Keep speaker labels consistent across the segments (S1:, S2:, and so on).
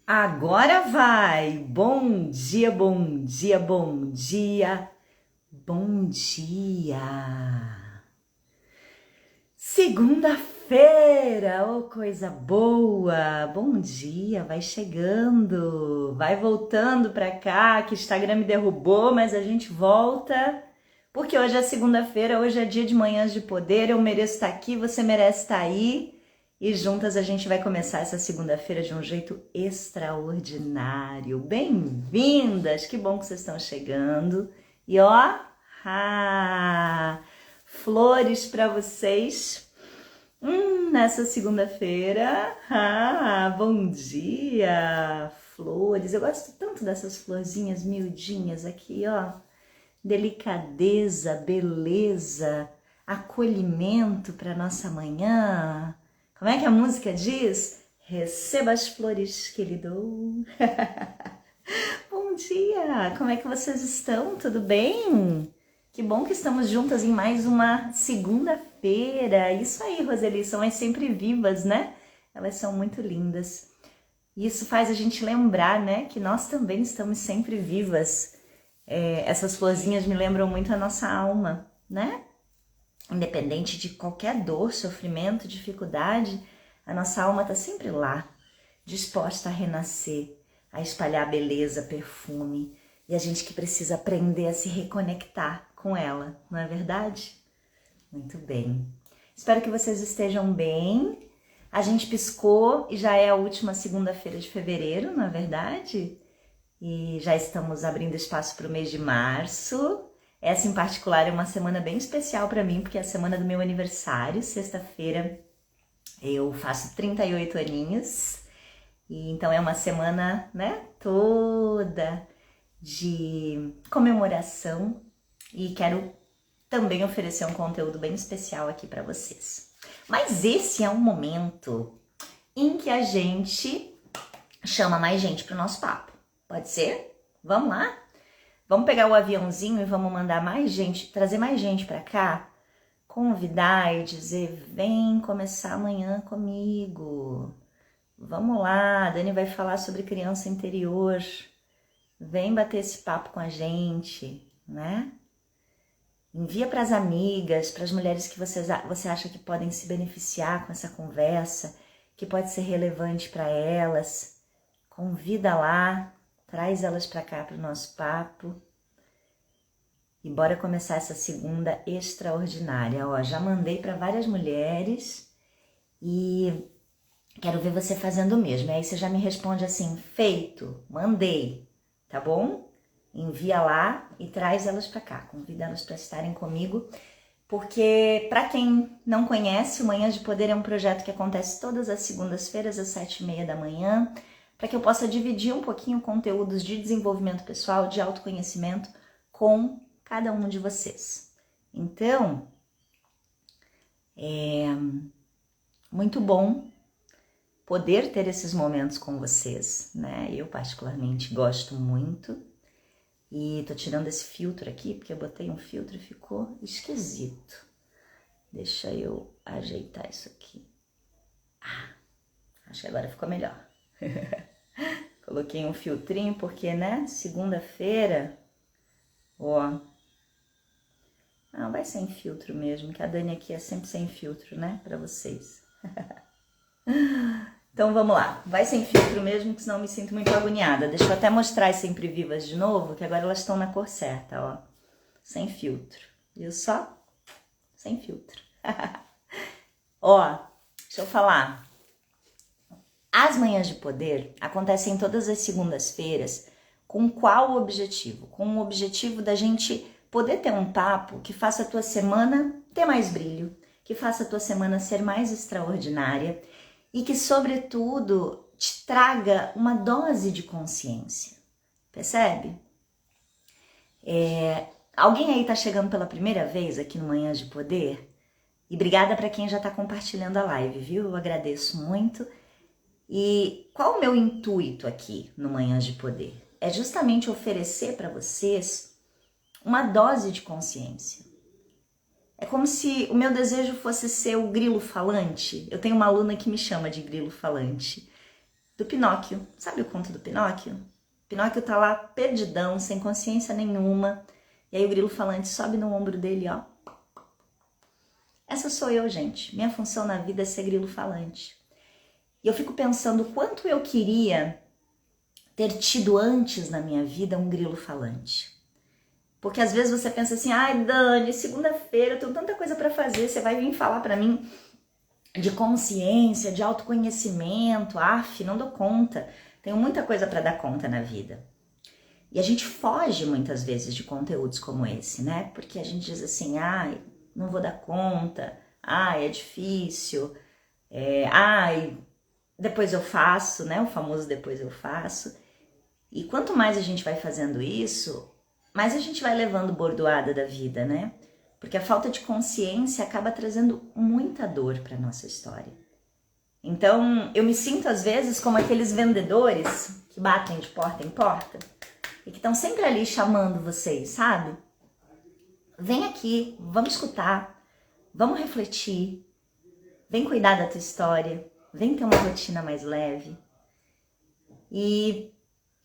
S1: Agora vai! Bom dia, bom dia, bom dia, bom dia! Segunda-feira, oh coisa boa! Bom dia, vai chegando, vai voltando pra cá, que o Instagram me derrubou, mas a gente volta, porque hoje é segunda-feira, hoje é dia de manhãs de poder, eu mereço estar aqui, você merece estar aí. E juntas a gente vai começar essa segunda-feira de um jeito extraordinário. Bem-vindas! Que bom que vocês estão chegando. E ó, flores para vocês. Nessa segunda-feira. Bom dia! Flores. Eu gosto tanto dessas florzinhas miudinhas aqui, ó. Delicadeza, beleza, acolhimento para nossa manhã. Como é que a música diz? Receba as flores que lhe dou. Bom dia! Como é que vocês estão? Tudo bem? Que bom que estamos juntas em mais uma segunda-feira. Isso aí, Roseli, são as sempre vivas, né? Elas são muito lindas. Isso faz a gente lembrar, né, que nós também estamos sempre vivas. Essas florzinhas me lembram muito a nossa alma, né? Independente de qualquer dor, sofrimento, dificuldade, a nossa alma está sempre lá, disposta a renascer, a espalhar beleza, perfume, e a gente que precisa aprender a se reconectar com ela, não é verdade? Muito bem. Espero que vocês estejam bem. A gente piscou e já é a última segunda-feira de fevereiro, não é verdade? E já estamos abrindo espaço para o mês de março. Essa em particular é uma semana bem especial para mim, porque é a semana do meu aniversário. Sexta-feira eu faço 38 aninhos. E então é uma semana, né, toda de comemoração. E quero também oferecer um conteúdo bem especial aqui para vocês. Mas esse é um momento em que a gente chama mais gente para o nosso papo. Pode ser? Vamos lá? Vamos pegar o aviãozinho e vamos mandar mais gente, trazer mais gente para cá, convidar e dizer, vem começar amanhã comigo. Vamos lá, a Dani vai falar sobre criança interior. Vem bater esse papo com a gente, né? Envia para as amigas, para as mulheres que você acha que podem se beneficiar com essa conversa, que pode ser relevante para elas. Convida lá. Traz elas para cá para o nosso papo. E bora começar essa segunda extraordinária. Ó, já mandei para várias mulheres e quero ver você fazendo o mesmo. E aí você já me responde assim, feito, mandei, tá bom? Envia lá e traz elas para cá. Convida elas para estarem comigo. Porque, para quem não conhece, o Manhã de Poder é um projeto que acontece todas as segundas-feiras às 7h30 da manhã, para que eu possa dividir um pouquinho conteúdos de desenvolvimento pessoal, de autoconhecimento com cada um de vocês. Então, é muito bom poder ter esses momentos com vocês, né? Eu particularmente gosto muito e tô tirando esse filtro aqui, porque eu botei um filtro e ficou esquisito. Deixa eu ajeitar isso aqui. Acho que agora ficou melhor. Coloquei um filtrinho porque, né, segunda-feira, ó. Não, vai sem filtro mesmo, que a Dani aqui é sempre sem filtro, né, pra vocês. Então vamos lá, vai sem filtro mesmo, que senão eu me sinto muito agoniada. Deixa eu até mostrar as sempre vivas de novo, que agora elas estão na cor certa, ó. Sem filtro, viu só? Sem filtro. Ó, deixa eu falar. As manhãs de poder acontecem todas as segundas-feiras. Com qual objetivo? Com o objetivo da gente poder ter um papo que faça a tua semana ter mais brilho, que faça a tua semana ser mais extraordinária e que, sobretudo, te traga uma dose de consciência. Percebe? Alguém aí tá chegando pela primeira vez aqui no Manhãs de Poder? E obrigada para quem já tá compartilhando a live, viu? Eu agradeço muito. E qual o meu intuito aqui no Manhãs de Poder? É justamente oferecer para vocês uma dose de consciência. É como se o meu desejo fosse ser o grilo falante. Eu tenho uma aluna que me chama de grilo falante. do Pinóquio. Sabe o conto do Pinóquio? Pinóquio tá lá perdidão, sem consciência nenhuma. E aí o grilo falante sobe no ombro dele, ó. Essa sou eu, gente. Minha função na vida é ser grilo falante. E eu fico pensando o quanto eu queria ter tido antes na minha vida um grilo falante. Porque às vezes você pensa assim, ai Dani, segunda-feira eu tenho tanta coisa para fazer, você vai vir falar para mim de consciência, de autoconhecimento, não dou conta. Tenho muita coisa para dar conta na vida. E a gente foge muitas vezes de conteúdos como esse, né? Porque a gente diz assim, ai, não vou dar conta, ai, é difícil, ai, depois eu faço, né? O famoso depois eu faço. E quanto mais a gente vai fazendo isso, mais a gente vai levando bordoada da vida, né? Porque a falta de consciência acaba trazendo muita dor para nossa história. Então, eu me sinto às vezes como aqueles vendedores que batem de porta em porta e que estão sempre ali chamando vocês, sabe? Vem aqui, vamos escutar, vamos refletir, vem cuidar da tua história, vem ter uma rotina mais leve. E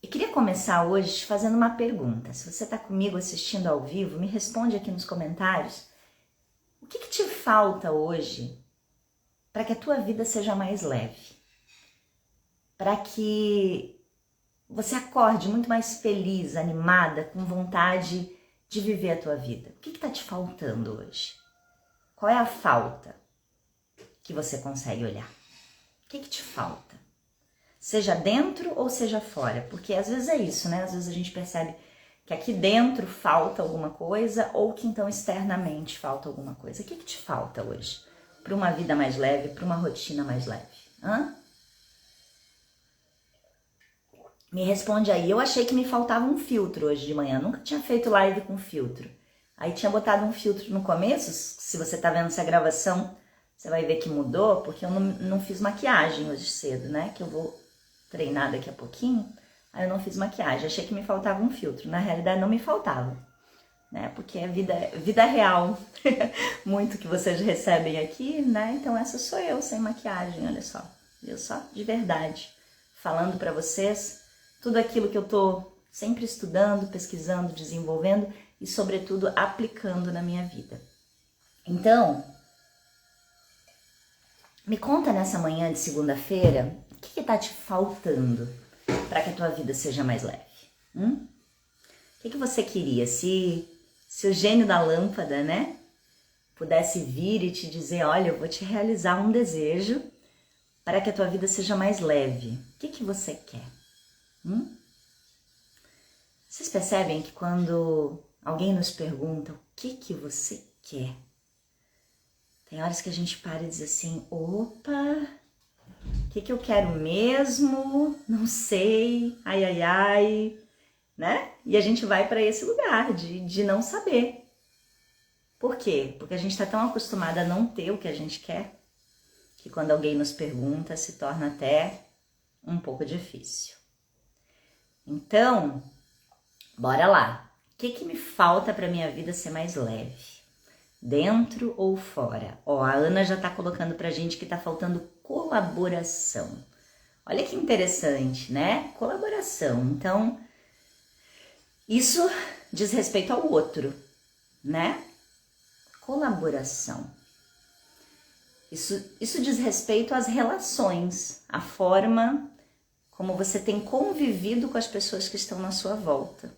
S1: eu queria começar hoje fazendo uma pergunta. Se você está comigo assistindo ao vivo, me responde aqui nos comentários. O que te falta hoje para que a tua vida seja mais leve? Para que você acorde muito mais feliz, animada, com vontade de viver a tua vida. O que está te faltando hoje? Qual é a falta que você consegue olhar? O que te falta? Seja dentro ou seja fora, porque às vezes é isso, né? Às vezes a gente percebe que aqui dentro falta alguma coisa ou que então externamente falta alguma coisa. O que te falta hoje para uma vida mais leve, para uma rotina mais leve? Me responde aí. Eu achei que me faltava um filtro hoje de manhã. Nunca tinha feito live com filtro. Aí tinha botado um filtro no começo. Se você tá vendo essa gravação, você vai ver que mudou, porque eu não fiz maquiagem hoje cedo, né? Que eu vou treinar daqui a pouquinho. Aí eu não fiz maquiagem. Achei que me faltava um filtro. Na realidade, não me faltava, né? Porque é vida real. Muito que vocês recebem aqui, né? Então essa sou eu, sem maquiagem, olha só. Viu só? De verdade. Falando pra vocês tudo aquilo que eu tô sempre estudando, pesquisando, desenvolvendo e, sobretudo, aplicando na minha vida. Então, me conta nessa manhã de segunda-feira o que tá te faltando para que a tua vida seja mais leve. O que você queria? Se o gênio da lâmpada, né, pudesse vir e te dizer, olha, eu vou te realizar um desejo para que a tua vida seja mais leve. O que você quer? Vocês percebem que quando alguém nos pergunta o que você quer, tem horas que a gente para e diz assim, opa, o que eu quero mesmo? Não sei, ai, né? E a gente vai para esse lugar de não saber. Por quê? Porque a gente está tão acostumada a não ter o que a gente quer, que quando alguém nos pergunta se torna até um pouco difícil. Então, bora lá. O que me falta para minha vida ser mais leve? Dentro ou fora? Ó, a Ana já tá colocando pra gente que tá faltando colaboração. Olha que interessante, né? Colaboração. Então, isso diz respeito ao outro, né? Colaboração. Isso diz respeito às relações, à forma como você tem convivido com as pessoas que estão na sua volta.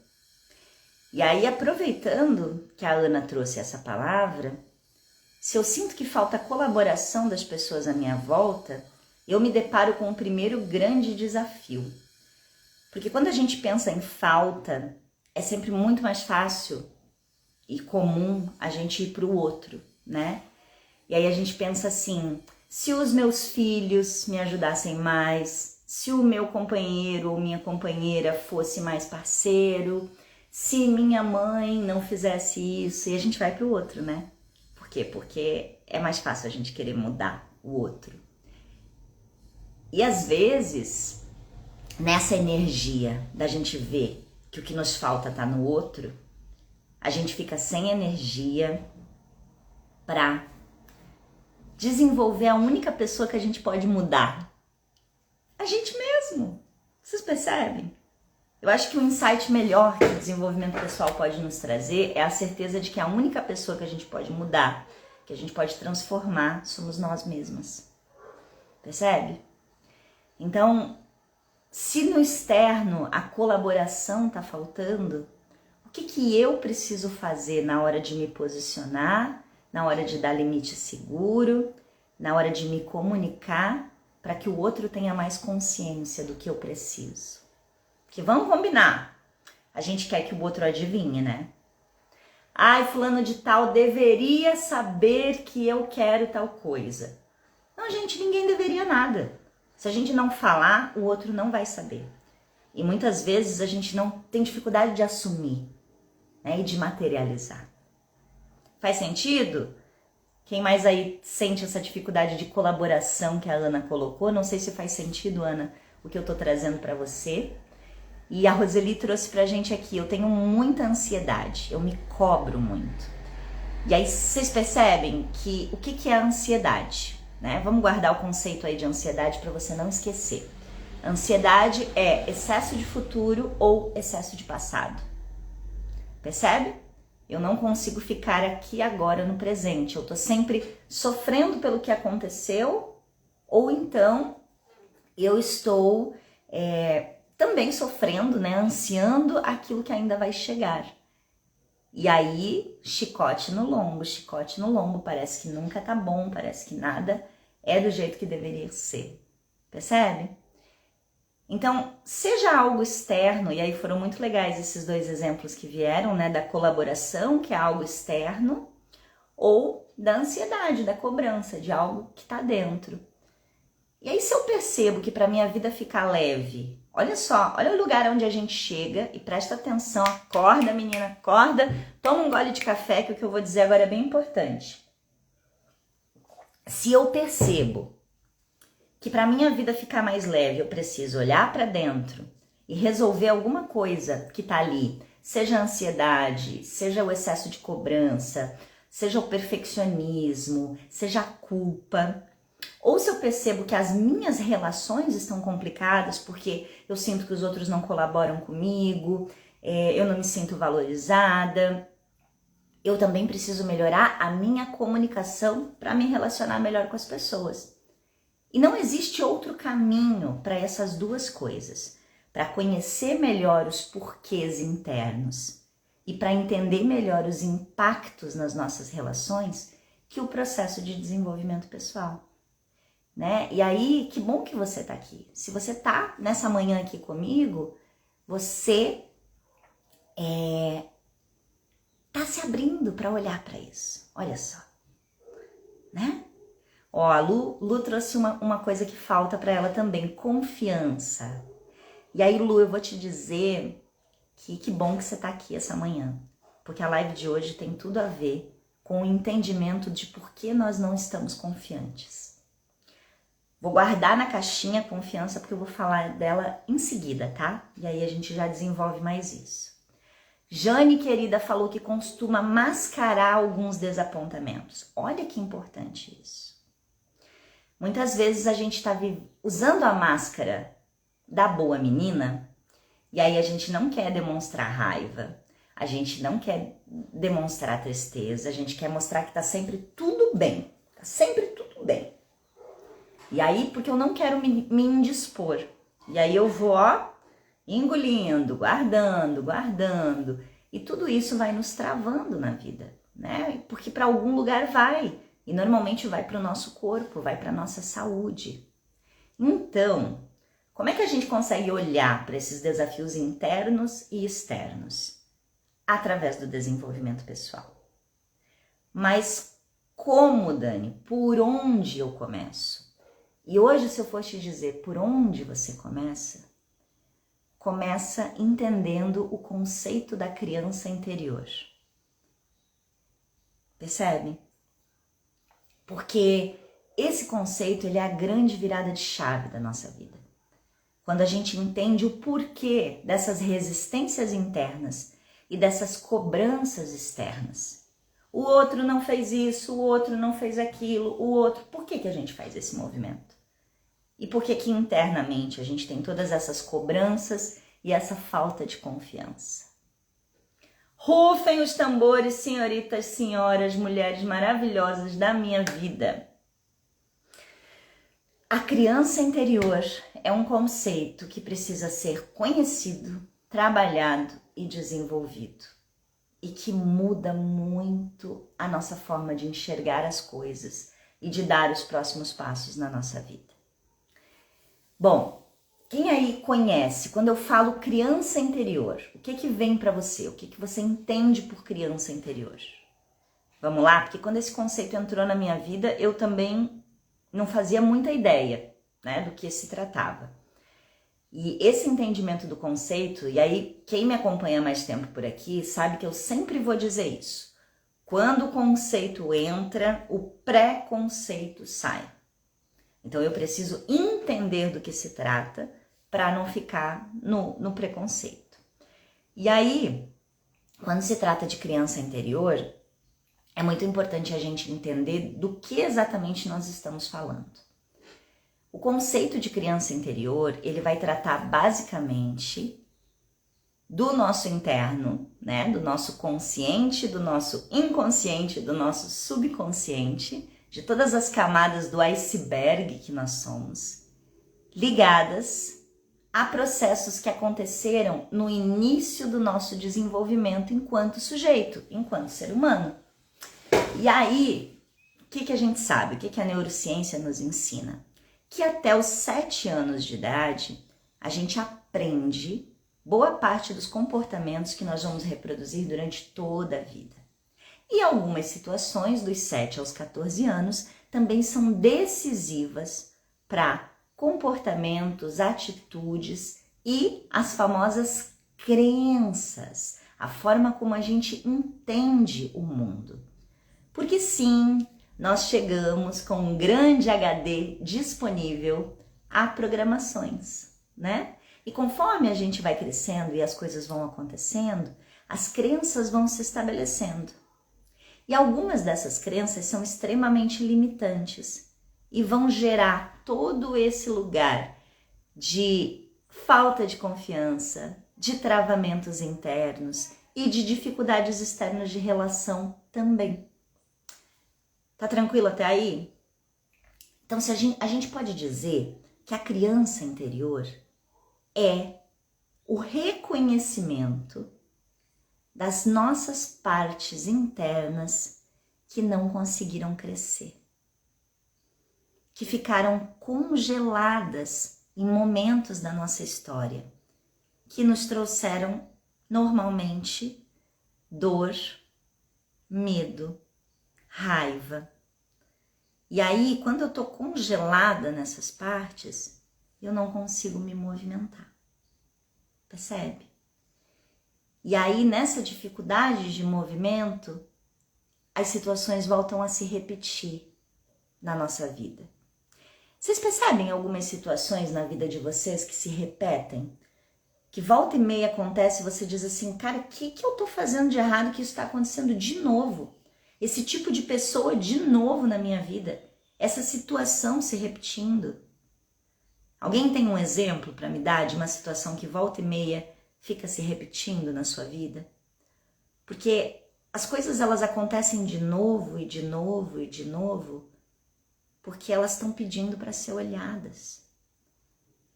S1: E aí, aproveitando que a Ana trouxe essa palavra, se eu sinto que falta colaboração das pessoas à minha volta, eu me deparo com o primeiro grande desafio. Porque quando a gente pensa em falta, é sempre muito mais fácil e comum a gente ir para o outro, né? E aí a gente pensa assim, se os meus filhos me ajudassem mais, se o meu companheiro ou minha companheira fosse mais parceiro, se minha mãe não fizesse isso, e a gente vai para o outro, né? Por quê? Porque é mais fácil a gente querer mudar o outro. E às vezes, nessa energia da gente ver que o que nos falta tá no outro, a gente fica sem energia para desenvolver a única pessoa que a gente pode mudar. A gente mesmo. Vocês percebem? Eu acho que o insight melhor que o desenvolvimento pessoal pode nos trazer é a certeza de que a única pessoa que a gente pode mudar, que a gente pode transformar, somos nós mesmas. Percebe? Então, se no externo a colaboração está faltando, o que eu preciso fazer na hora de me posicionar, na hora de dar limite seguro, na hora de me comunicar, para que o outro tenha mais consciência do que eu preciso? Que vamos combinar, a gente quer que o outro adivinhe, né? Ai, fulano de tal deveria saber que eu quero tal coisa. Não, gente, ninguém deveria nada. Se a gente não falar, o outro não vai saber. E muitas vezes a gente não tem dificuldade de assumir, né, e de materializar. Faz sentido? Quem mais aí sente essa dificuldade de colaboração que a Ana colocou? Não sei se faz sentido, Ana, o que eu tô trazendo para você. E a Roseli trouxe pra gente aqui, eu tenho muita ansiedade, eu me cobro muito. E aí vocês percebem que o que é a ansiedade, né? Vamos guardar o conceito aí de ansiedade para você não esquecer. Ansiedade é excesso de futuro ou excesso de passado. Percebe? Eu não consigo ficar aqui agora no presente, eu tô sempre sofrendo pelo que aconteceu, ou então eu estou também sofrendo, né, ansiando aquilo que ainda vai chegar. E aí, chicote no lombo, parece que nunca tá bom, parece que nada é do jeito que deveria ser. Percebe? Então, seja algo externo, e aí foram muito legais esses dois exemplos que vieram, né, da colaboração, que é algo externo, ou da ansiedade, da cobrança, de algo que tá dentro. E aí, se eu percebo que para minha vida ficar leve, olha só, olha o lugar onde a gente chega e presta atenção, acorda menina, acorda, toma um gole de café que o que eu vou dizer agora é bem importante. Se eu percebo que para minha vida ficar mais leve eu preciso olhar para dentro e resolver alguma coisa que tá ali, seja a ansiedade, seja o excesso de cobrança, seja o perfeccionismo, seja a culpa, ou se eu percebo que as minhas relações estão complicadas porque eu sinto que os outros não colaboram comigo, eu não me sinto valorizada, eu também preciso melhorar a minha comunicação para me relacionar melhor com as pessoas. E não existe outro caminho para essas duas coisas, para conhecer melhor os porquês internos e para entender melhor os impactos nas nossas relações, que o processo de desenvolvimento pessoal. Né? E aí, que bom que você tá aqui. Se você tá nessa manhã aqui comigo, você tá se abrindo para olhar para isso. Olha só, né? Ó, a Lu trouxe uma coisa que falta para ela também, confiança. E aí, Lu, eu vou te dizer que bom que você tá aqui essa manhã, porque a live de hoje tem tudo a ver com o entendimento de por que nós não estamos confiantes. Vou guardar na caixinha a confiança porque eu vou falar dela em seguida, tá? E aí a gente já desenvolve mais isso. Jane, querida, falou que costuma mascarar alguns desapontamentos. Olha que importante isso. Muitas vezes a gente tá usando a máscara da boa menina e aí a gente não quer demonstrar raiva, a gente não quer demonstrar tristeza, a gente quer mostrar que tá sempre tudo bem, tá sempre tudo bem. E aí, porque eu não quero me indispor. E aí eu vou, ó, engolindo, guardando. E tudo isso vai nos travando na vida, né? Porque para algum lugar vai. E normalmente vai para o nosso corpo, vai para a nossa saúde. Então, como é que a gente consegue olhar para esses desafios internos e externos? Através do desenvolvimento pessoal. Mas como, Dani? Por onde eu começo? E hoje, se eu fosse te dizer por onde você começa, começa entendendo o conceito da criança interior. Percebe? Porque esse conceito ele é a grande virada de chave da nossa vida. Quando a gente entende o porquê dessas resistências internas e dessas cobranças externas. O outro não fez isso, o outro não fez aquilo, o outro... Por que a gente faz esse movimento? E por que que internamente a gente tem todas essas cobranças e essa falta de confiança? Rufem os tambores, senhoritas, senhoras, mulheres maravilhosas da minha vida. A criança interior é um conceito que precisa ser conhecido, trabalhado e desenvolvido. E que muda muito a nossa forma de enxergar as coisas e de dar os próximos passos na nossa vida. Bom, quem aí conhece, quando eu falo criança interior, o que que vem para você? O que que você entende por criança interior? Vamos lá? Porque quando esse conceito entrou na minha vida, eu também não fazia muita ideia, né, do que se tratava. E esse entendimento do conceito, e aí quem me acompanha mais tempo por aqui sabe que eu sempre vou dizer isso. Quando o conceito entra, o pré-conceito sai. Então eu preciso entender do que se trata para não ficar no preconceito. E aí, quando se trata de criança interior, é muito importante a gente entender do que exatamente nós estamos falando. O conceito de criança interior, ele vai tratar basicamente do nosso interno, né? Do nosso consciente, do nosso inconsciente, do nosso subconsciente, de todas as camadas do iceberg que nós somos, ligadas a processos que aconteceram no início do nosso desenvolvimento enquanto sujeito, enquanto ser humano. E aí, o que a gente sabe? O que a neurociência nos ensina? Que até os 7 anos de idade, a gente aprende boa parte dos comportamentos que nós vamos reproduzir durante toda a vida. E algumas situações dos 7 aos 14 anos também são decisivas para comportamentos, atitudes e as famosas crenças, a forma como a gente entende o mundo. Porque sim, nós chegamos com um grande HD disponível a programações, né? E conforme a gente vai crescendo e as coisas vão acontecendo, as crenças vão se estabelecendo. E algumas dessas crenças são extremamente limitantes e vão gerar todo esse lugar de falta de confiança, de travamentos internos e de dificuldades externas de relação também. Tá tranquilo até aí? Então, a gente pode dizer que a criança interior é o reconhecimento das nossas partes internas que não conseguiram crescer, que ficaram congeladas em momentos da nossa história, que nos trouxeram normalmente dor, medo, raiva. E aí, quando eu tô congelada nessas partes, eu não consigo me movimentar. Percebe? E aí, nessa dificuldade de movimento, as situações voltam a se repetir na nossa vida. Vocês percebem algumas situações na vida de vocês que se repetem? Que volta e meia acontece e você diz assim, cara, o que eu tô fazendo de errado que isso tá acontecendo de novo? Esse tipo de pessoa de novo na minha vida, essa situação se repetindo. Alguém tem um exemplo para me dar de uma situação que volta e meia fica se repetindo na sua vida? Porque as coisas elas acontecem de novo e de novo e de novo, porque elas estão pedindo para ser olhadas.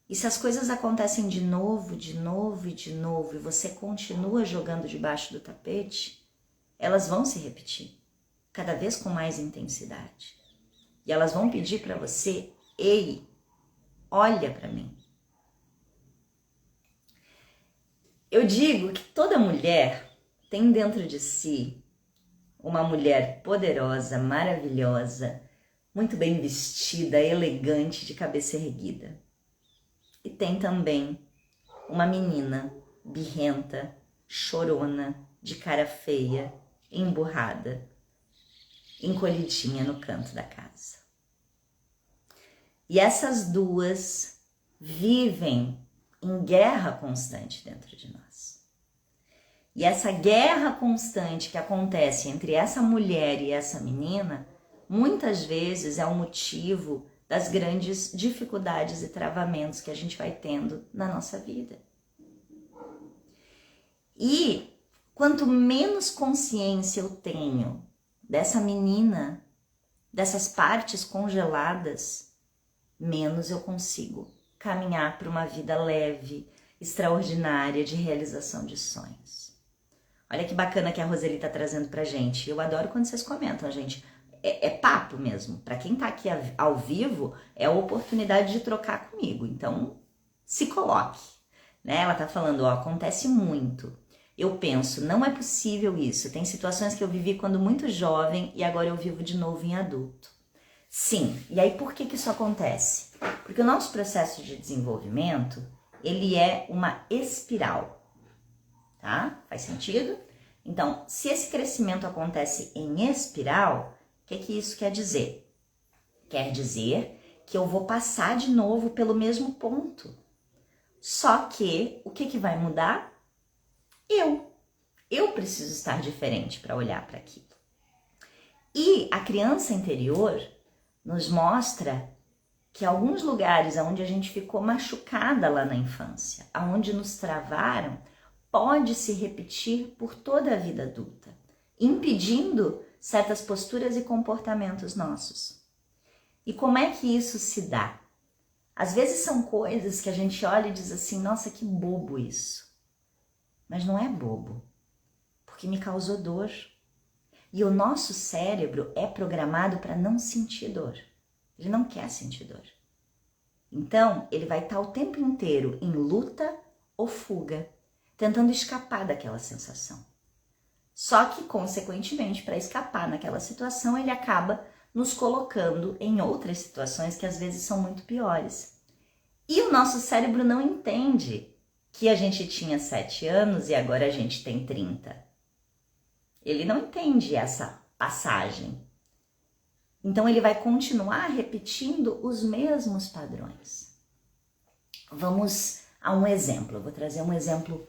S1: E se as coisas acontecem de novo, de novo e de novo, e você continua jogando debaixo do tapete, elas vão se repetir. Cada vez com mais intensidade. E elas vão pedir para você, ei, olha para mim. Eu digo que toda mulher tem dentro de si uma mulher poderosa, maravilhosa, muito bem vestida, elegante, de cabeça erguida. E tem também uma menina birrenta, chorona, de cara feia, emburrada, encolhidinha no canto da casa. E essas duas vivem em guerra constante dentro de nós. E essa guerra constante que acontece entre essa mulher e essa menina, muitas vezes é o motivo das grandes dificuldades e travamentos que a gente vai tendo na nossa vida. E quanto menos consciência eu tenho dessa menina, dessas partes congeladas, menos eu consigo caminhar para uma vida leve, extraordinária de realização de sonhos. Olha que bacana que a Roseli tá trazendo pra gente. Eu adoro quando vocês comentam, gente. É papo mesmo. Para quem tá aqui ao vivo, é a oportunidade de trocar comigo. Então, se coloque. Né? Ela tá falando, ó, acontece muito. Eu penso, não é possível isso. Tem situações que eu vivi quando muito jovem e agora eu vivo de novo em adulto. Sim, e aí por que isso acontece? Porque o nosso processo de desenvolvimento, ele é uma espiral, tá? Faz sentido? Então, se esse crescimento acontece em espiral, o que isso quer dizer? Quer dizer que eu vou passar de novo pelo mesmo ponto. Só que, o que vai mudar? Eu preciso estar diferente para olhar para aquilo. E a criança interior nos mostra que alguns lugares onde a gente ficou machucada lá na infância, aonde nos travaram, pode se repetir por toda a vida adulta, impedindo certas posturas e comportamentos nossos. E como é que isso se dá? Às vezes são coisas que a gente olha e diz assim, nossa, que bobo isso. Mas não é bobo, porque me causou dor. E o nosso cérebro é programado para não sentir dor. Ele não quer sentir dor. Então, ele vai estar o tempo inteiro em luta ou fuga, tentando escapar daquela sensação. Só que, consequentemente, para escapar naquela situação, ele acaba nos colocando em outras situações que às vezes são muito piores. E o nosso cérebro não entende que a gente tinha 7 anos e agora a gente tem 30. Ele não entende essa passagem. Então ele vai continuar repetindo os mesmos padrões. Vamos a um exemplo. Eu vou trazer um exemplo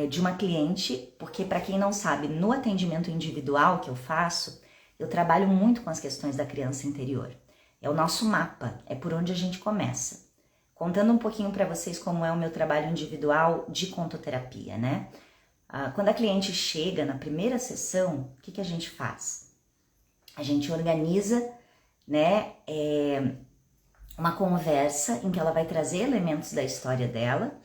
S1: de uma cliente, porque para quem não sabe, no atendimento individual que eu faço, eu trabalho muito com as questões da criança interior. É o nosso mapa, é por onde a gente começa. Contando um pouquinho para vocês como é o meu trabalho individual de contoterapia, né? Quando a cliente chega na primeira sessão, o que a gente faz? A gente organiza, né, uma conversa em que ela vai trazer elementos da história dela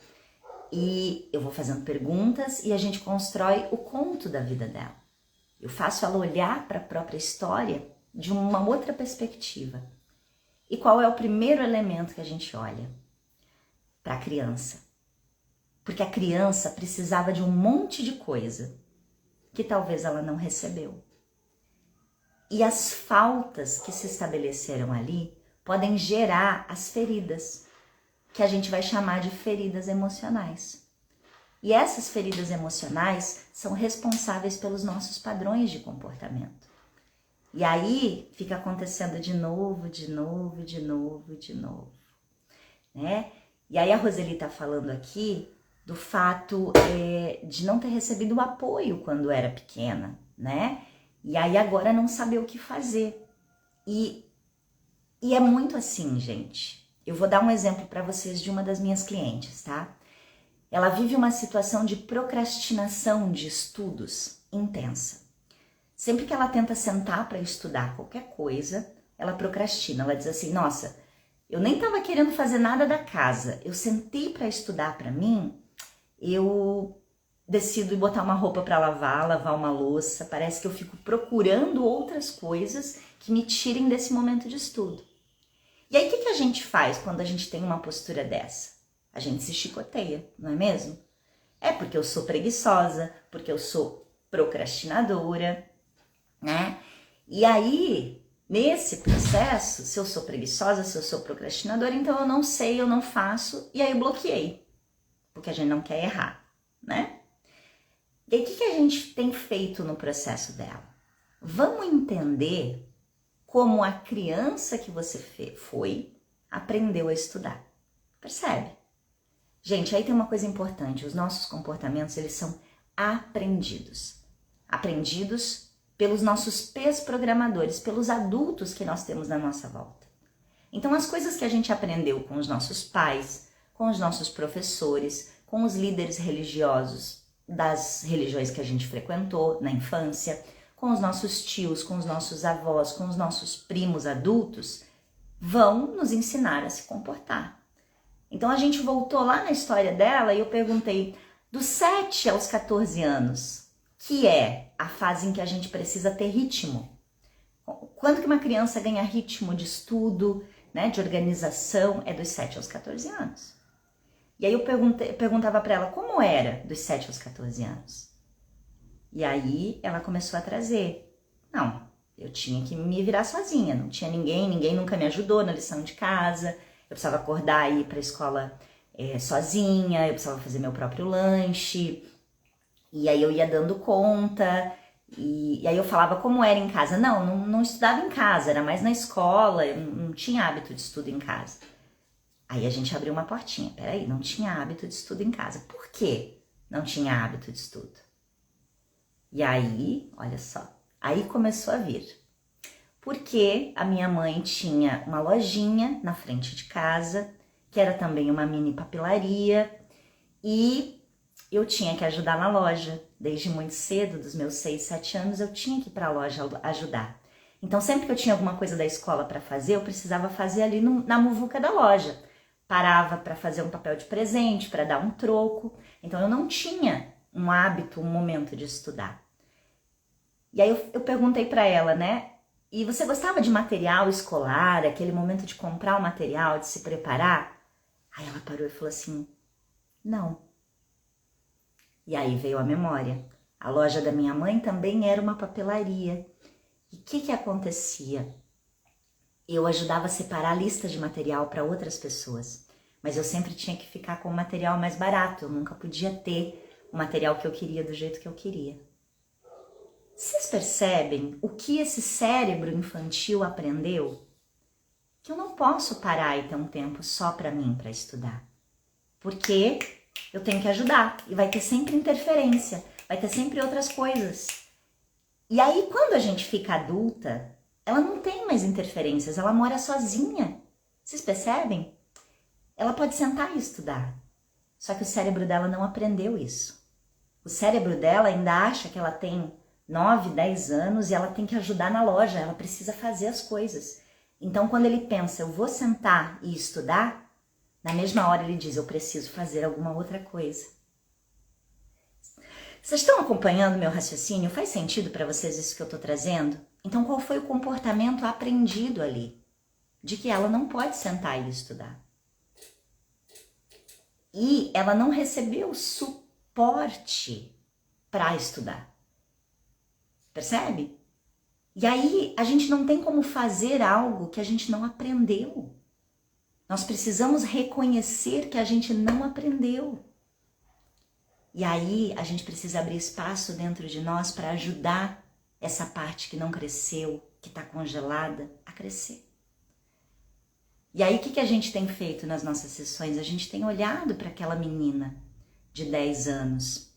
S1: e eu vou fazendo perguntas e a gente constrói o conto da vida dela. Eu faço ela olhar para a própria história de uma outra perspectiva. E qual é o primeiro elemento que a gente olha? Para a criança. Porque a criança precisava de um monte de coisa que talvez ela não recebeu. E as faltas que se estabeleceram ali podem gerar as feridas, que a gente vai chamar de feridas emocionais. E essas feridas emocionais são responsáveis pelos nossos padrões de comportamento. E aí fica acontecendo de novo, né? E aí a Roseli tá falando aqui do fato de não ter recebido o apoio quando era pequena, né? E aí agora não saber o que fazer. E é muito assim, gente. Eu vou dar um exemplo para vocês de uma das minhas clientes, tá? Ela vive uma situação de procrastinação de estudos intensa. Sempre que ela tenta sentar para estudar qualquer coisa, ela procrastina. Ela diz assim, nossa, eu nem estava querendo fazer nada da casa. Eu sentei para estudar para mim, eu decido botar uma roupa para lavar uma louça. Parece que eu fico procurando outras coisas que me tirem desse momento de estudo. E aí o que a gente faz quando a gente tem uma postura dessa? A gente se chicoteia, não é mesmo? É porque eu sou preguiçosa, porque eu sou procrastinadora, né? E aí, nesse processo, se eu sou preguiçosa, se eu sou procrastinadora, então eu não sei, eu não faço, e aí eu bloqueei, porque a gente não quer errar, né? E aí, o que a gente tem feito no processo dela? Vamos entender como a criança que você foi aprendeu a estudar. Percebe? Gente, aí tem uma coisa importante. Os nossos comportamentos, eles são aprendidos. Aprendidos pelos nossos pés programadores, pelos adultos que nós temos na nossa volta. Então as coisas que a gente aprendeu com os nossos pais, com os nossos professores, com os líderes religiosos das religiões que a gente frequentou na infância, com os nossos tios, com os nossos avós, com os nossos primos adultos, vão nos ensinar a se comportar. Então a gente voltou lá na história dela e eu perguntei, dos 7 aos 14 anos, que é a fase em que a gente precisa ter ritmo. Quando que uma criança ganha ritmo de estudo, né, de organização, é dos 7 aos 14 anos. E aí eu perguntava para ela como era dos 7 aos 14 anos. E aí ela começou a trazer. Não, eu tinha que me virar sozinha, não tinha ninguém nunca me ajudou na lição de casa, eu precisava acordar e ir para a escola sozinha, eu precisava fazer meu próprio lanche, e aí eu ia dando conta, e aí eu falava como era em casa. Não estudava em casa, era mais na escola, eu não tinha hábito de estudo em casa. Aí a gente abriu uma portinha, peraí, não tinha hábito de estudo em casa. Por quê não tinha hábito de estudo? E aí, olha só, aí começou a vir. Porque a minha mãe tinha uma lojinha na frente de casa, que era também uma mini papelaria, e eu tinha que ajudar na loja. Desde muito cedo, dos meus 6, 7 anos, eu tinha que ir para a loja ajudar. Então, sempre que eu tinha alguma coisa da escola para fazer, eu precisava fazer ali na muvuca da loja. Parava para fazer um papel de presente, para dar um troco. Então, eu não tinha um hábito, um momento de estudar. E aí eu perguntei para ela, né? E você gostava de material escolar, aquele momento de comprar o material, de se preparar? Aí ela parou e falou assim, não. E aí veio a memória. A loja da minha mãe também era uma papelaria. E o que acontecia? Eu ajudava a separar a lista de material para outras pessoas, mas eu sempre tinha que ficar com o material mais barato, eu nunca podia ter o material que eu queria do jeito que eu queria. Vocês percebem o que esse cérebro infantil aprendeu? Que eu não posso parar e ter um tempo só para mim, para estudar. Porque eu tenho que ajudar e vai ter sempre interferência, vai ter sempre outras coisas. E aí, quando a gente fica adulta, ela não tem mais interferências, ela mora sozinha. Vocês percebem? Ela pode sentar e estudar. Só que o cérebro dela não aprendeu isso. O cérebro dela ainda acha que ela tem 9, 10 anos e ela tem que ajudar na loja, ela precisa fazer as coisas. Então, quando ele pensa, eu vou sentar e estudar, na mesma hora ele diz, eu preciso fazer alguma outra coisa. Vocês estão acompanhando meu raciocínio? Faz sentido para vocês isso que eu estou trazendo? Então, qual foi o comportamento aprendido ali? De que ela não pode sentar e estudar. E ela não recebeu suporte para estudar. Percebe? E aí, a gente não tem como fazer algo que a gente não aprendeu. Nós precisamos reconhecer que a gente não aprendeu. E aí, a gente precisa abrir espaço dentro de nós para ajudar essa parte que não cresceu, que está congelada, a crescer. E aí, o que a gente tem feito nas nossas sessões? A gente tem olhado para aquela menina de 10 anos,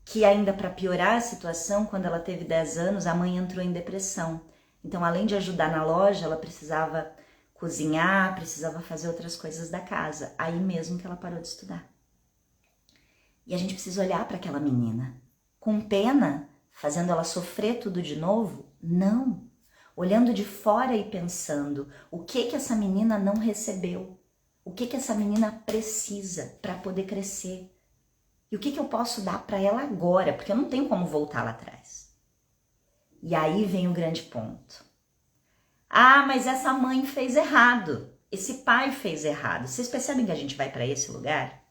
S1: que ainda para piorar a situação, quando ela teve 10 anos, a mãe entrou em depressão. Então, além de ajudar na loja, ela precisava cozinhar, precisava fazer outras coisas da casa. Aí mesmo que ela parou de estudar. E a gente precisa olhar para aquela menina. Com pena, fazendo ela sofrer tudo de novo? Não. Olhando de fora e pensando, o que essa menina não recebeu? O que essa menina precisa para poder crescer? E o que eu posso dar para ela agora? Porque eu não tenho como voltar lá atrás. E aí vem o grande ponto. Ah, mas essa mãe fez errado. Esse pai fez errado. Vocês percebem que a gente vai para esse lugar?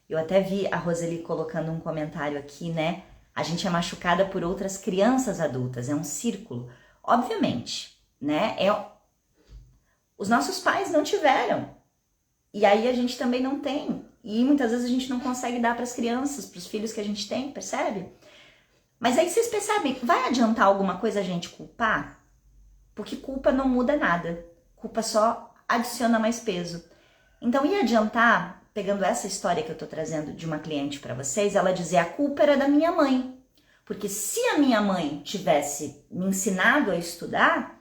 S1: Eu até vi a Roseli colocando um comentário aqui, né? A gente é machucada por outras crianças adultas. É um círculo. Obviamente, né? Os nossos pais não tiveram. E aí a gente também não tem. E muitas vezes a gente não consegue dar para as crianças, para os filhos que a gente tem, percebe? Mas aí vocês percebem, vai adiantar alguma coisa a gente culpar? Porque culpa não muda nada. Culpa só adiciona mais peso. Então ia adiantar, pegando essa história que eu tô trazendo de uma cliente para vocês, ela dizer a culpa era da minha mãe. Porque se a minha mãe tivesse me ensinado a estudar,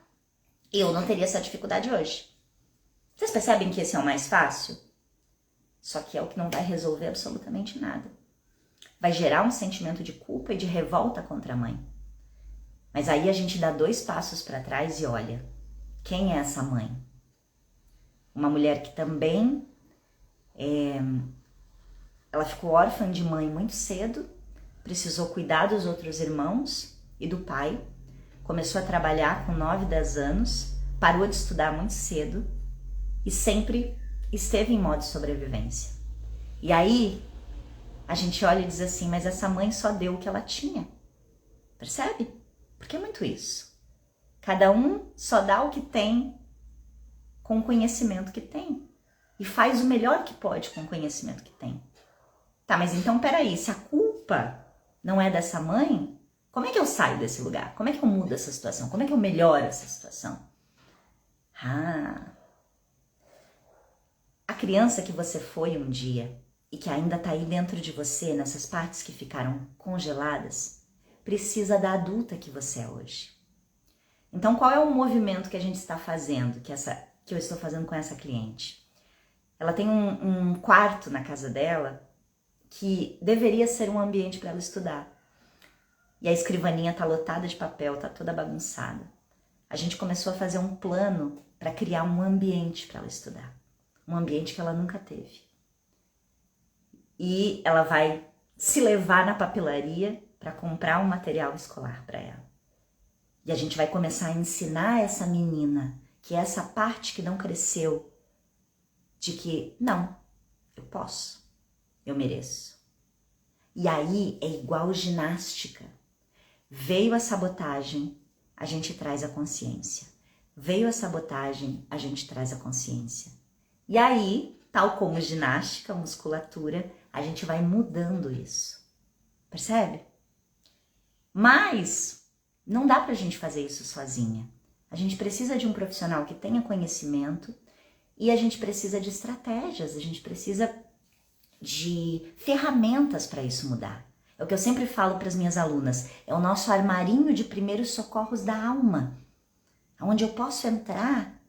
S1: eu não teria essa dificuldade hoje. Vocês percebem que esse é o mais fácil? Só que é o que não vai resolver absolutamente nada. Vai gerar um sentimento de culpa e de revolta contra a mãe. Mas aí a gente dá 2 passos para trás e olha, quem é essa mãe? Uma mulher que também ela ficou órfã de mãe muito cedo, precisou cuidar dos outros irmãos e do pai, começou a trabalhar com 9, 10 anos, parou de estudar muito cedo e sempre esteve em modo de sobrevivência. E aí a gente olha e diz assim, mas essa mãe só deu o que ela tinha. Percebe? Porque é muito isso. Cada um só dá o que tem com o conhecimento que tem. E faz o melhor que pode com o conhecimento que tem. Tá, mas então peraí, se a culpa não é dessa mãe, como é que eu saio desse lugar? Como é que eu mudo essa situação? Como é que eu melhoro essa situação? A criança que você foi um dia e que ainda tá aí dentro de você, nessas partes que ficaram congeladas, precisa da adulta que você é hoje. Então, qual é o movimento que a gente está fazendo, que eu estou fazendo com essa cliente? Ela tem um quarto na casa dela que deveria ser um ambiente para ela estudar. E a escrivaninha tá lotada de papel, tá toda bagunçada. A gente começou a fazer um plano para criar um ambiente para ela estudar. Um ambiente que ela nunca teve. E ela vai se levar na papelaria para comprar um material escolar para ela. E a gente vai começar a ensinar essa menina que essa parte que não cresceu, de que não, eu posso, eu mereço. E aí é igual ginástica. Veio a sabotagem, a gente traz a consciência. Veio a sabotagem, a gente traz a consciência. E aí, tal como ginástica, musculatura, a gente vai mudando isso. Percebe? Mas não dá pra gente fazer isso sozinha. A gente precisa de um profissional que tenha conhecimento e a gente precisa de estratégias, a gente precisa de ferramentas para isso mudar. É o que eu sempre falo para as minhas alunas, é o nosso armarinho de primeiros socorros da alma, onde eu posso entrar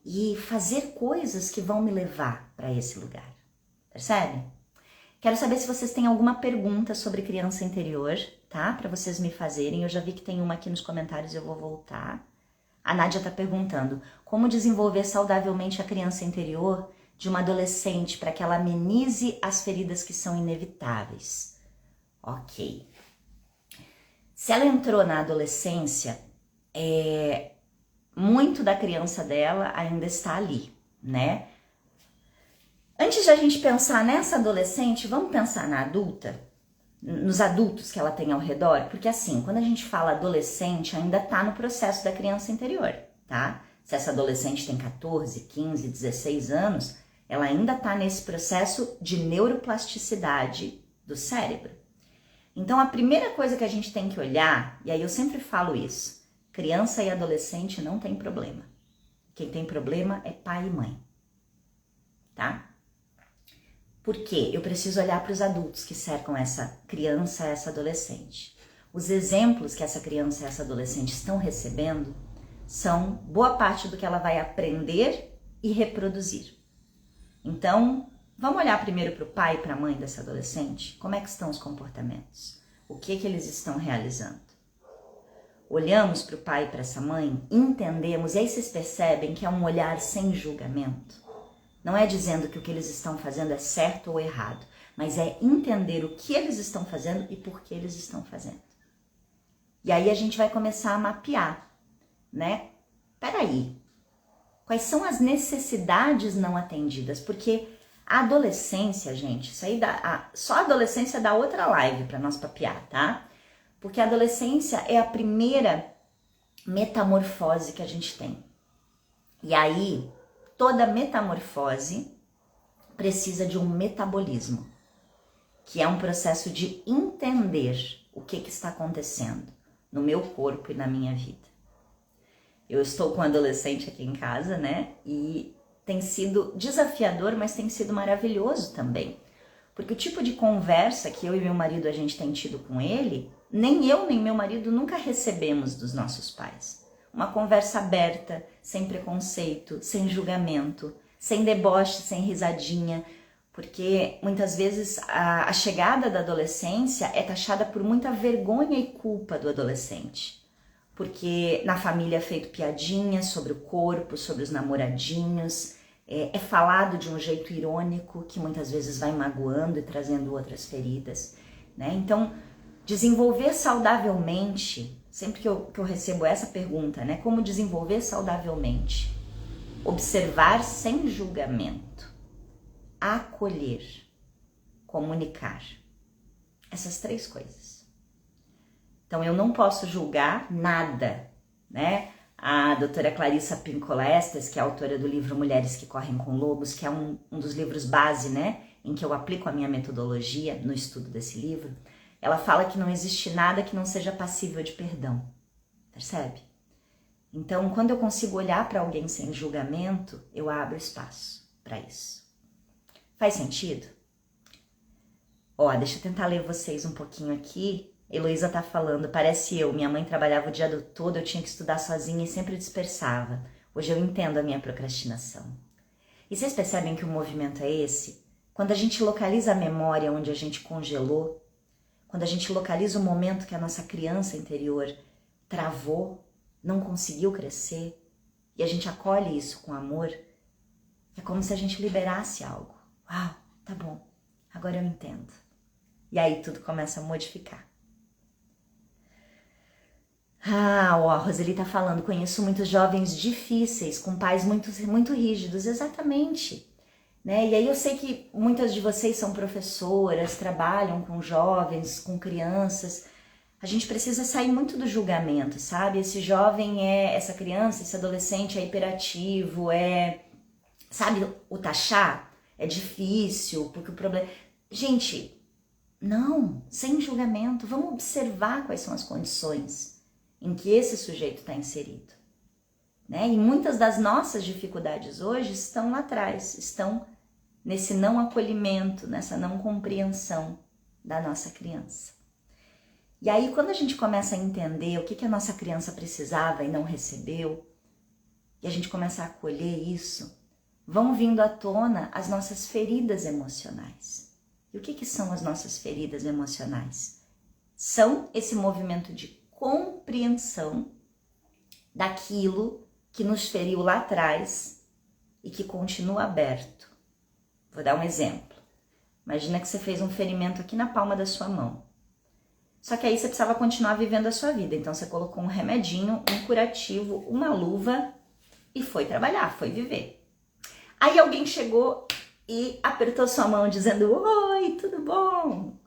S1: e fazer coisas que vão me levar para esse lugar. Percebe? Quero saber se vocês têm alguma pergunta sobre criança interior, tá? Para vocês me fazerem. Eu já vi que tem uma aqui nos comentários, eu vou voltar. A Nádia tá perguntando, como desenvolver saudavelmente a criança interior de uma adolescente para que ela amenize as feridas que são inevitáveis? Ok. Se ela entrou na adolescência, muito da criança dela ainda está ali, né? Antes de a gente pensar nessa adolescente, vamos pensar na adulta, nos adultos que ela tem ao redor, porque assim, quando a gente fala adolescente, ainda tá no processo da criança interior, tá? Se essa adolescente tem 14, 15, 16 anos, ela ainda tá nesse processo de neuroplasticidade do cérebro. Então, a primeira coisa que a gente tem que olhar, e aí eu sempre falo isso, criança e adolescente não tem problema. Quem tem problema é pai e mãe, tá? Por quê? Eu preciso olhar para os adultos que cercam essa criança, essa adolescente. Os exemplos que essa criança e essa adolescente estão recebendo são boa parte do que ela vai aprender e reproduzir. Então, vamos olhar primeiro para o pai e para a mãe dessa adolescente? Como é que estão os comportamentos? O que eles estão realizando? Olhamos para o pai e para essa mãe, entendemos, e aí vocês percebem que é um olhar sem julgamento. Não é dizendo que o que eles estão fazendo é certo ou errado, mas é entender o que eles estão fazendo e por que eles estão fazendo. E aí a gente vai começar a mapear, né? Peraí, quais são as necessidades não atendidas? Porque a adolescência, gente, isso aí só a adolescência dá outra live para nós papear, tá? Porque a adolescência é a primeira metamorfose que a gente tem. E aí, toda metamorfose precisa de um metabolismo, que é um processo de entender o que está acontecendo no meu corpo e na minha vida. Eu estou com um adolescente aqui em casa, né? E tem sido desafiador, mas tem sido maravilhoso também. Porque o tipo de conversa que eu e meu marido a gente tem tido com ele, nem eu nem meu marido nunca recebemos dos nossos pais. uma conversa aberta, sem preconceito, sem julgamento, sem deboche, sem risadinha, porque muitas vezes a chegada da adolescência é taxada por muita vergonha e culpa do adolescente. Porque na família é feito piadinha sobre o corpo, sobre os namoradinhos, é falado de um jeito irônico que muitas vezes vai magoando e trazendo outras feridas, né? Então, desenvolver saudavelmente, sempre que eu recebo essa pergunta, né? Como desenvolver saudavelmente? Observar sem julgamento, acolher, comunicar. Essas 3 coisas. Então, eu não posso julgar nada, né? A doutora Clarissa Pinkola Estes, que é autora do livro Mulheres que Correm com Lobos, que é um dos livros base, né? Em que eu aplico a minha metodologia no estudo desse livro, ela fala que não existe nada que não seja passível de perdão. Percebe? Então, quando eu consigo olhar para alguém sem julgamento, eu abro espaço para isso. Faz sentido? Ó, deixa eu tentar ler vocês um pouquinho aqui. Heloísa tá falando, parece eu, minha mãe trabalhava o dia todo, eu tinha que estudar sozinha e sempre dispersava. Hoje eu entendo a minha procrastinação. E vocês percebem que o movimento é esse? Quando a gente localiza a memória onde a gente congelou, quando a gente localiza o momento que a nossa criança interior travou, não conseguiu crescer, e a gente acolhe isso com amor, é como se a gente liberasse algo. Uau, tá bom, agora eu entendo. E aí tudo começa a modificar. Ó, a Roseli tá falando, conheço muitos jovens difíceis, com pais muito rígidos, exatamente. Né? E aí eu sei que muitas de vocês são professoras, trabalham com jovens, com crianças. A gente precisa sair muito do julgamento, sabe? Esse jovem essa criança, esse adolescente é hiperativo, sabe, o taxar é difícil, porque o problema... Gente, não, sem julgamento, vamos observar quais são as condições em que esse sujeito está inserido, né? E muitas das nossas dificuldades hoje estão lá atrás, estão nesse não acolhimento, nessa não compreensão da nossa criança. E aí, quando a gente começa a entender o que a nossa criança precisava e não recebeu, e a gente começa a acolher isso, vão vindo à tona as nossas feridas emocionais. E o que são as nossas feridas emocionais? São esse movimento de compreensão daquilo que nos feriu lá atrás e que continua aberto. Vou dar um exemplo. Imagina que você fez um ferimento aqui na palma da sua mão. Só que aí você precisava continuar vivendo a sua vida. Então você colocou um remedinho, um curativo, uma luva e foi trabalhar, foi viver. Aí alguém chegou e apertou sua mão dizendo: oi, tudo bom?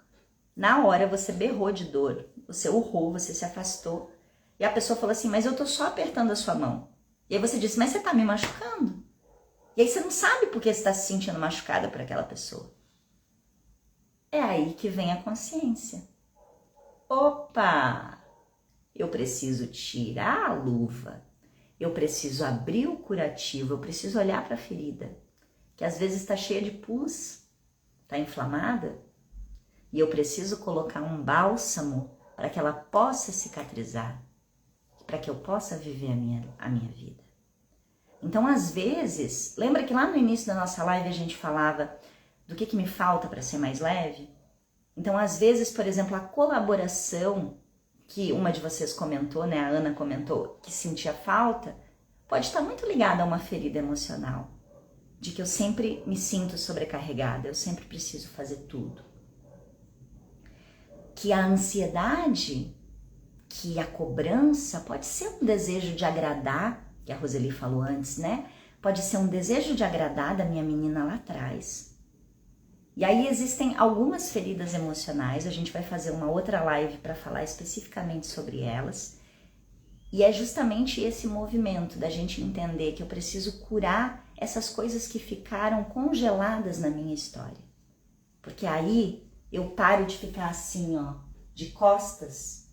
S1: Na hora você berrou de dor, você urrou, você se afastou. E a pessoa falou assim: mas eu tô só apertando a sua mão. E aí você disse: mas você tá me machucando. E aí você não sabe por que você tá se sentindo machucada por aquela pessoa. É aí que vem a consciência. Opa! Eu preciso tirar a luva. Eu preciso abrir o curativo. Eu preciso olhar para a ferida, que às vezes está cheia de pus, está inflamada. E eu preciso colocar um bálsamo para que ela possa cicatrizar, para que eu possa viver a minha vida. Então, às vezes, lembra que lá no início da nossa live a gente falava do que me falta para ser mais leve? Então, às vezes, por exemplo, a colaboração que uma de vocês comentou, né, a Ana comentou que sentia falta, pode estar muito ligada a uma ferida emocional, de que eu sempre me sinto sobrecarregada, eu sempre preciso fazer tudo. Que a ansiedade, que a cobrança pode ser um desejo de agradar, que a Roseli falou antes, né? Pode ser um desejo de agradar da minha menina lá atrás. E aí existem algumas feridas emocionais, a gente vai fazer uma outra live para falar especificamente sobre elas. E é justamente esse movimento da gente entender que eu preciso curar essas coisas que ficaram congeladas na minha história. Porque aí eu paro de ficar assim, ó, de costas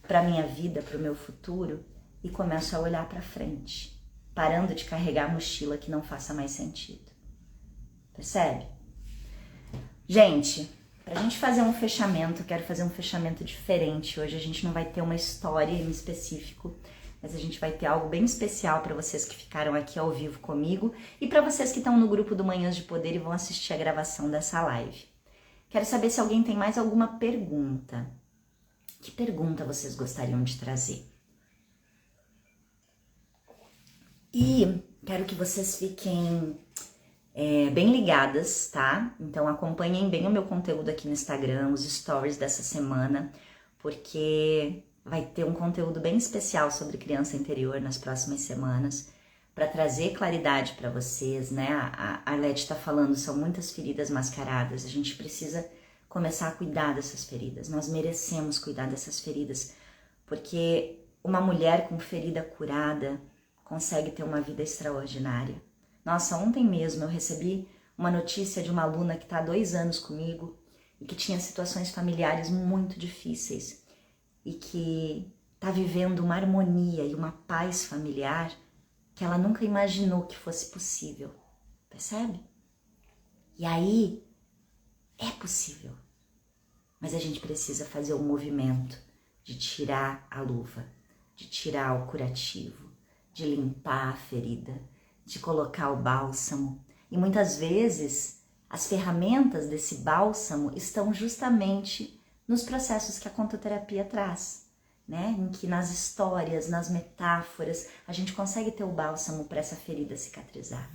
S1: para minha vida, para o meu futuro e começo a olhar para frente, parando de carregar a mochila que não faça mais sentido. Percebe? Gente, pra gente fazer um fechamento, eu quero fazer um fechamento diferente. Hoje a gente não vai ter uma história em específico, mas a gente vai ter algo bem especial para vocês que ficaram aqui ao vivo comigo e para vocês que estão no grupo do Manhãs de Poder e vão assistir a gravação dessa live. Quero saber se alguém tem mais alguma pergunta. Que pergunta vocês gostariam de trazer? E quero que vocês fiquem bem ligadas, tá? Então acompanhem bem o meu conteúdo aqui no Instagram, os stories dessa semana, porque vai ter um conteúdo bem especial sobre criança interior nas próximas semanas, para trazer claridade para vocês, né? A Arlete está falando, são muitas feridas mascaradas, a gente precisa começar a cuidar dessas feridas, nós merecemos cuidar dessas feridas, porque uma mulher com ferida curada consegue ter uma vida extraordinária. Nossa, ontem mesmo eu recebi uma notícia de uma aluna que está há 2 anos comigo e que tinha situações familiares muito difíceis e que está vivendo uma harmonia e uma paz familiar que ela nunca imaginou que fosse possível, percebe? E aí, é possível, mas a gente precisa fazer o movimento de tirar a luva, de tirar o curativo, de limpar a ferida, de colocar o bálsamo. E muitas vezes as ferramentas desse bálsamo estão justamente nos processos que a contoterapia traz, né? Em que nas histórias, nas metáforas, a gente consegue ter o bálsamo para essa ferida cicatrizar.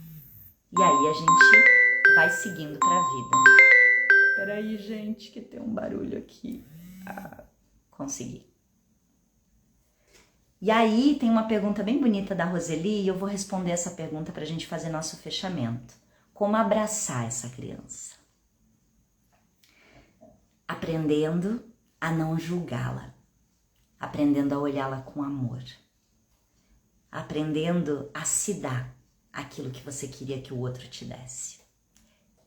S1: E aí a gente vai seguindo para a vida. Peraí, gente, que tem um barulho aqui. Consegui. E aí tem uma pergunta bem bonita da Roseli e eu vou responder essa pergunta para a gente fazer nosso fechamento. Como abraçar essa criança? Aprendendo a não julgá-la, aprendendo a olhá-la com amor, aprendendo a se dar aquilo que você queria que o outro te desse.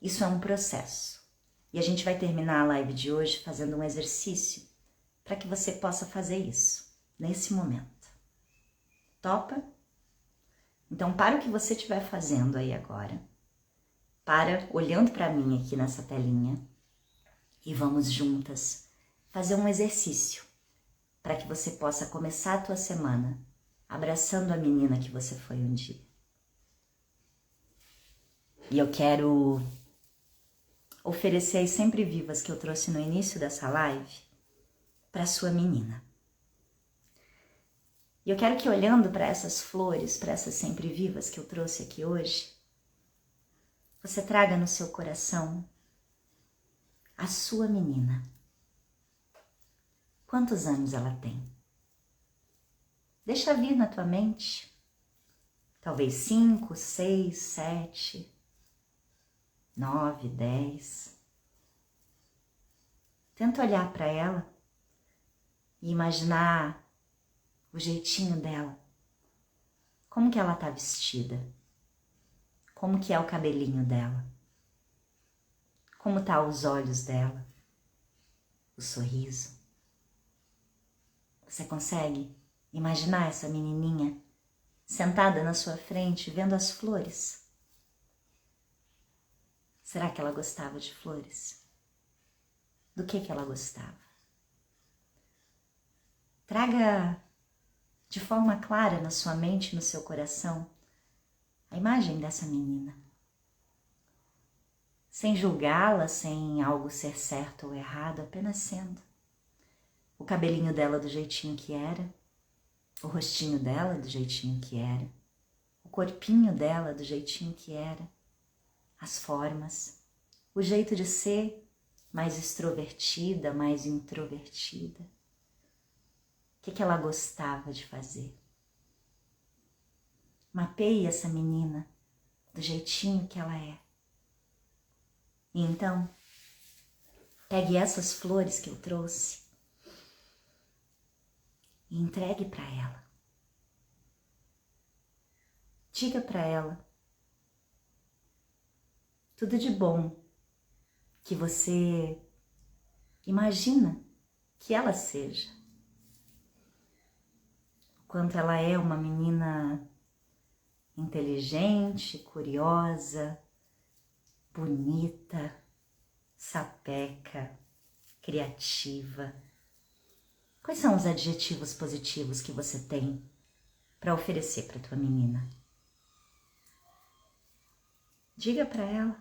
S1: Isso é um processo e a gente vai terminar a live de hoje fazendo um exercício para que você possa fazer isso nesse momento. Topa? Então para o que você estiver fazendo aí agora, para olhando para mim aqui nessa telinha e vamos juntas fazer um exercício para que você possa começar a tua semana abraçando a menina que você foi um dia. E eu quero oferecer as sempre vivas que eu trouxe no início dessa live para sua menina. E eu quero que olhando para essas flores, para essas sempre vivas que eu trouxe aqui hoje, você traga no seu coração a sua menina. Quantos anos ela tem? Deixa vir na tua mente. Talvez 5, 6, 7, 9, 10. Tenta olhar para ela e imaginar o jeitinho dela. Como que ela tá vestida? Como que é o cabelinho dela? Como tá os olhos dela? O sorriso? Você consegue imaginar essa menininha sentada na sua frente vendo as flores? Será que ela gostava de flores? Do que ela gostava? Traga de forma clara na sua mente e no seu coração a imagem dessa menina. Sem julgá-la, sem algo ser certo ou errado, apenas sendo. O cabelinho dela do jeitinho que era, o rostinho dela do jeitinho que era, o corpinho dela do jeitinho que era, as formas, o jeito de ser mais extrovertida, mais introvertida. O que ela gostava de fazer? Mapeie essa menina do jeitinho que ela é. E então, pegue essas flores que eu trouxe e entregue para ela. Diga para ela tudo de bom que você imagina que ela seja. O quanto ela é uma menina inteligente, curiosa, bonita, sapeca, criativa. Quais são os adjetivos positivos que você tem para oferecer para tua menina? Diga para ela.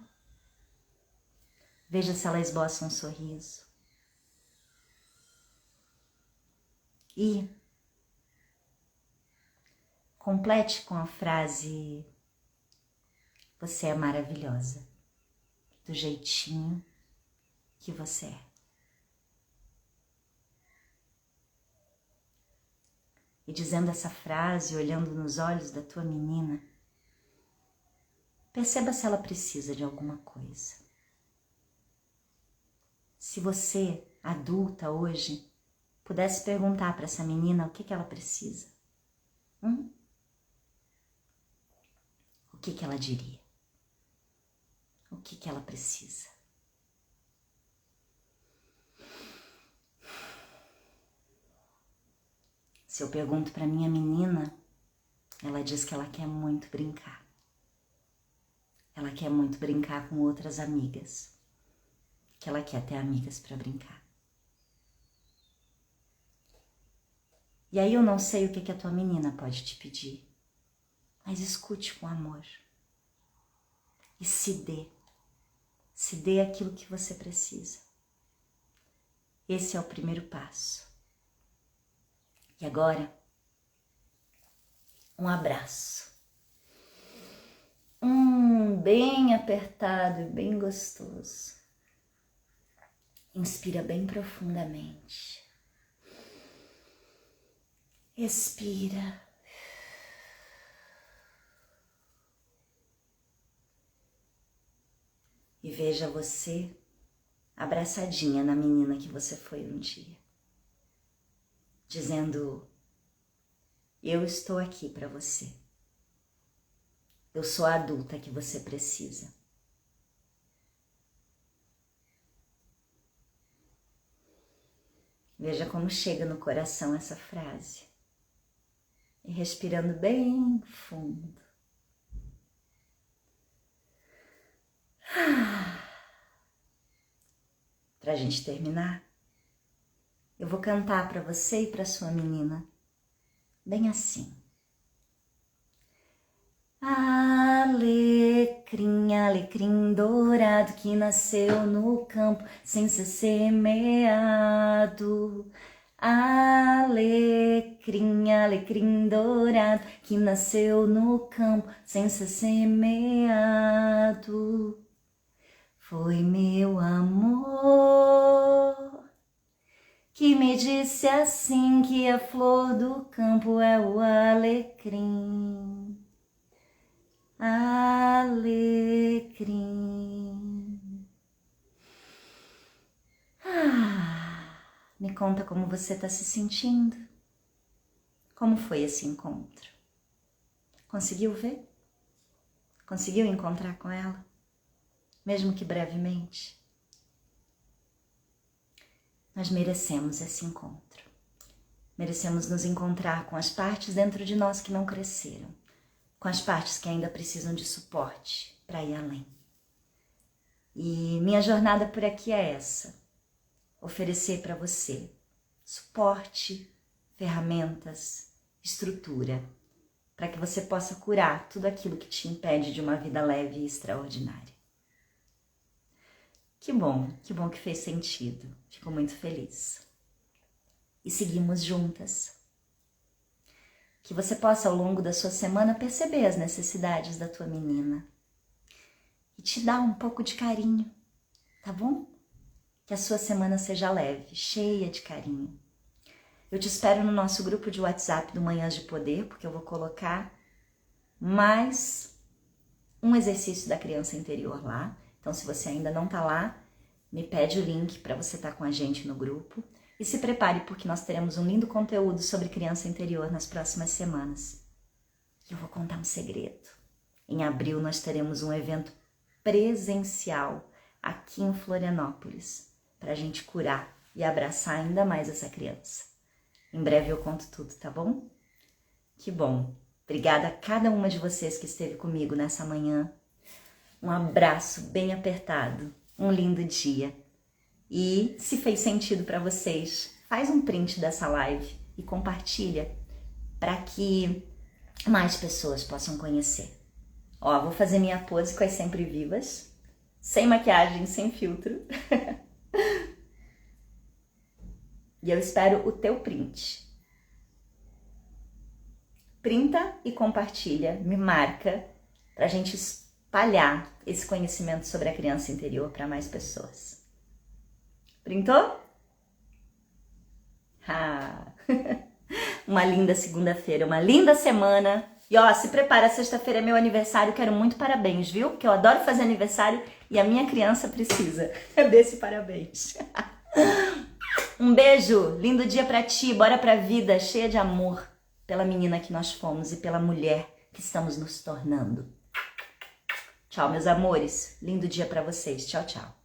S1: Veja se ela esboça um sorriso. E complete com a frase: você é maravilhosa, do jeitinho que você é. E dizendo essa frase, olhando nos olhos da tua menina, perceba se ela precisa de alguma coisa. Se você, adulta hoje, pudesse perguntar para essa menina o que ela precisa, o que ela diria? O que ela precisa? Se eu pergunto para minha menina, ela diz que ela quer muito brincar. Ela quer muito brincar com outras amigas. Que ela quer ter amigas para brincar. E aí eu não sei o que a tua menina pode te pedir, mas escute com amor. E se dê. Se dê aquilo que você precisa. Esse é o primeiro passo. E agora, um abraço. Bem apertado e bem gostoso. Inspira bem profundamente. Expira. E veja você abraçadinha na menina que você foi um dia. Dizendo: eu estou aqui para você. Eu sou a adulta que você precisa. Veja como chega no coração essa frase. E respirando bem fundo. Para a gente terminar, eu vou cantar para você e para sua menina, bem assim. Alecrim, alecrim dourado que nasceu no campo sem ser semeado. Alecrim, alecrim dourado que nasceu no campo sem ser semeado. Foi meu amor que me disse assim que a flor do campo é o alecrim. Alecrim. Me conta como você está se sentindo. Como foi esse encontro? Conseguiu ver? Conseguiu encontrar com ela? Mesmo que brevemente? Nós merecemos esse encontro. Merecemos nos encontrar com as partes dentro de nós que não cresceram, com as partes que ainda precisam de suporte para ir além. E minha jornada por aqui é essa: oferecer para você suporte, ferramentas, estrutura, para que você possa curar tudo aquilo que te impede de uma vida leve e extraordinária. Que bom que fez sentido. Fico muito feliz. E seguimos juntas. Que você possa, ao longo da sua semana, perceber as necessidades da tua menina e te dar um pouco de carinho, tá bom? Que a sua semana seja leve, cheia de carinho. Eu te espero no nosso grupo de WhatsApp do Manhãs de Poder, porque eu vou colocar mais um exercício da criança interior lá. Então, se você ainda não tá lá, me pede o link para você estar com a gente no grupo. E se prepare, porque nós teremos um lindo conteúdo sobre criança interior nas próximas semanas. E eu vou contar um segredo. Em abril nós teremos um evento presencial aqui em Florianópolis, para a gente curar e abraçar ainda mais essa criança. Em breve eu conto tudo, tá bom? Que bom. Obrigada a cada uma de vocês que esteve comigo nessa manhã. Um abraço bem apertado. Um lindo dia. E se fez sentido para vocês, faz um print dessa live e compartilha para que mais pessoas possam conhecer. Ó, vou fazer minha pose com as sempre vivas, sem maquiagem, sem filtro. E eu espero o teu print. Printa e compartilha, me marca, pra gente espalhar esse conhecimento sobre a criança interior para mais pessoas. Printou? Ah. Uma linda segunda-feira, uma linda semana. E ó, se prepara, sexta-feira é meu aniversário, quero muito parabéns, viu? Porque eu adoro fazer aniversário e a minha criança precisa desse parabéns. Um beijo, lindo dia pra ti, bora pra vida, cheia de amor pela menina que nós fomos e pela mulher que estamos nos tornando. Tchau, meus amores, lindo dia pra vocês, tchau, tchau.